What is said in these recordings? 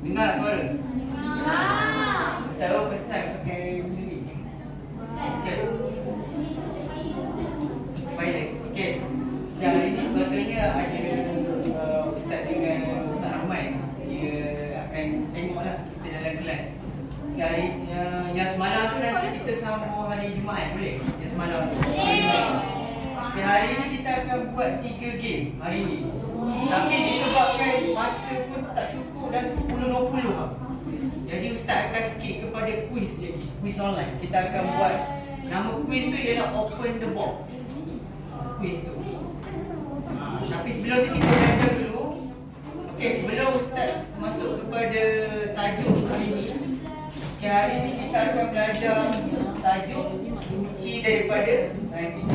Dengar suara? Ustaz apa start pakai benda ni? Okay. Pilot. Okay. Yang hari ni sebagainya ada Ustaz dengan Ustaz Rahman. Dia akan tengoklah kita dalam kelas. Hari yang semalam tu nanti kita sambung hari Jumaat, boleh? Yang semalam tu. Okay, hari ni kita akan buat 3 game hari ni. Tapi disebabkan masa pun tak cukup, dah 10.20. Jadi Ustaz akan skip kepada quiz lagi, quiz online. Kita akan buat, nama quiz tu ialah Open the Box. Quiz tu. Tapi sebelum tu kita belajar dulu. Okey, sebelum Ustaz masuk kepada tajuk hari ni. Okay, hari ni kita akan belajar tajuk suci daripada najis.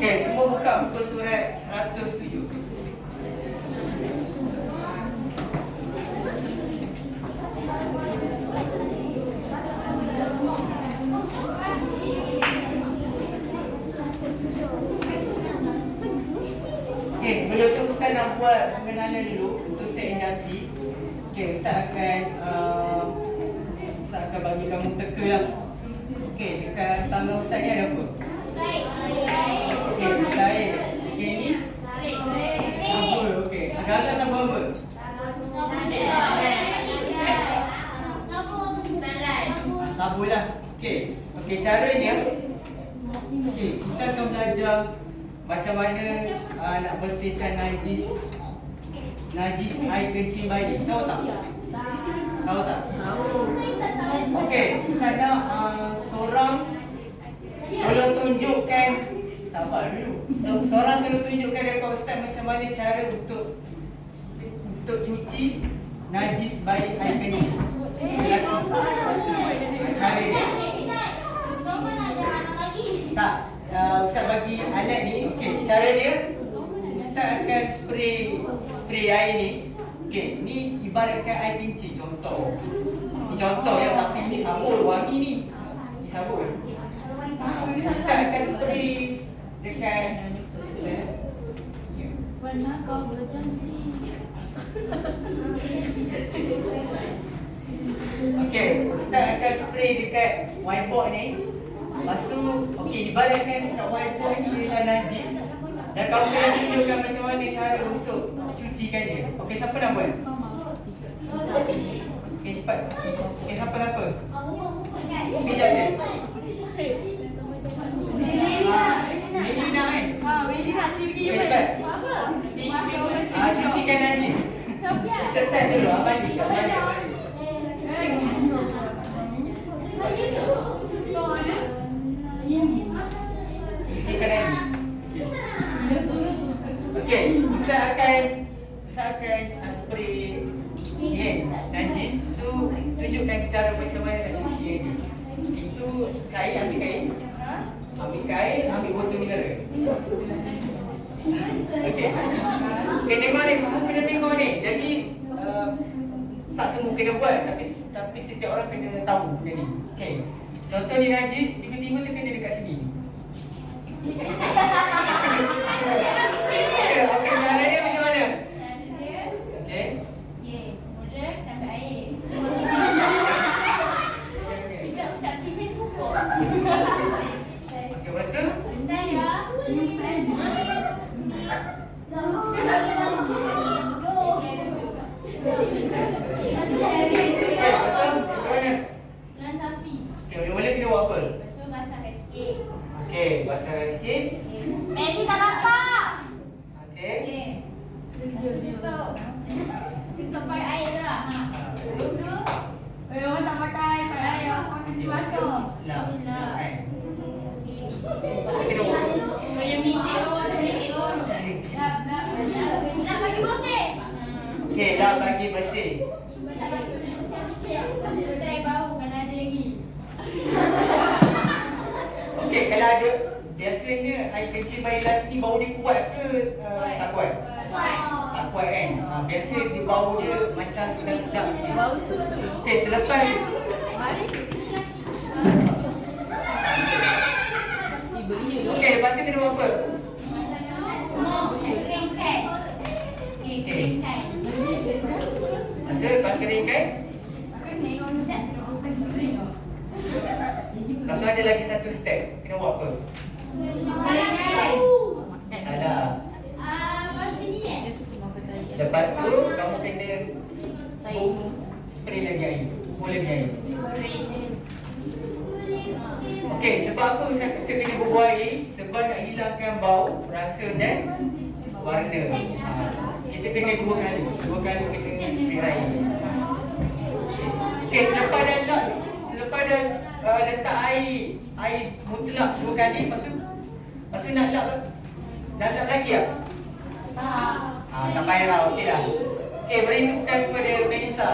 Okay, semua buka muka surat 107. Okay, sebelum tu Ustaz nak buat pengenalan dulu untuk set induksi. Okay, Ustaz akan bagi kamu teka lah. Okay, dekat tangan Ustaz ni ada apa? Okey, air. Okey, ni sabun. Okey, agak-agak sabun apa? Sabun lah. Okey. Okey, caranya okey, kita akan belajar macam mana nak bersihkan najis air kencing bayi. Tahu tak? Tahu tak? Tahu. Okey, Ustaz nak seorang tolong tunjukkan, sabar dulu. Seorang tolong tunjukkan dekat Ustaz macam mana cara untuk cuci najis bayi air kencing. Cara dia. Tak, Ustaz bagi alat ni. Okey, cara dia Ustaz akan spray air ni. Okey, ni ibaratkan air kencing contoh. Ni contoh ya, tapi ni sabun wangi ni. Ni sabun. Ustaz akan spray dekat warna kau berjanji. Okey, Ustaz akan spray dekat whiteboard ni. Lepas tu, okey, ibaratkan kat whiteboard ni ialah najis. Dan kamu kena tunjukkan macam mana cara untuk cucikan dia. Okey, siapa nak buat? Okey, cepat. Okey, siapa nak apa? Sekejap je. Melina kan? Melina sini pergi Okey, cepat. Cucikan najis. Kita test dulu. Abang ni kat balik. Cucikan najis. Okey, Ustaz akan spray najis. So, tunjukkan cara macam mana nak cuci ni. Itu kain, ambil kain. Ambil botol mineral. Okey. Okey, tengok ni, semua kena tengok ni. Jadi tak semua kena buat, tapi setiap orang kena tahu benda ni. Okey. Contoh ni najis, tiba-tiba tu kena dekat sini. Okey, cara dia macam mana? Okey. Mula sampai air. Tak pisah pukul. Okey, lepas tu? Bentar ya. Bulan sapi. Okey, mula-mula kena buat apa? Lepas tu basahkan sikit. Okey, basahkan sikit. Mary tak nampak. Okey. Okey. Tutup. Tutup pakai air dah. Tutup. Orang tak pakai air, orang kena basuh. Nah, kan. Okey. bagi bersih. Try bau kalau ada lagi. Okey, kalau ada, biasanya air kencing bayi lelaki ni bau dia kuat ke tak kuat? Tak kuat kan? Biasa dia bau dia macam sedap-sedap sikit. Bau susu. Okey, selepas Mari. Diberi je. okey, lepas tu kena buat apa? Keringkan. Okey, keringkan. Masa lepas keringkan, lepas tu ada lagi satu step. Kena buat apa? Keringkan. Salah. Macam ni eh? Lepas tu kamu kena spray lagi air, pupul lagi air. Okey, sebab apa kita kena berbual air? Sebab nak hilangkan bau, rasa dan warna. Kita kena dua kali kena spray air. Okey, selepas dah letak air mutlak dua kali, lepas tu nak lap lagi tak? Tak payah lah, okey dah. Okey, beri tepukan kepada Melissa.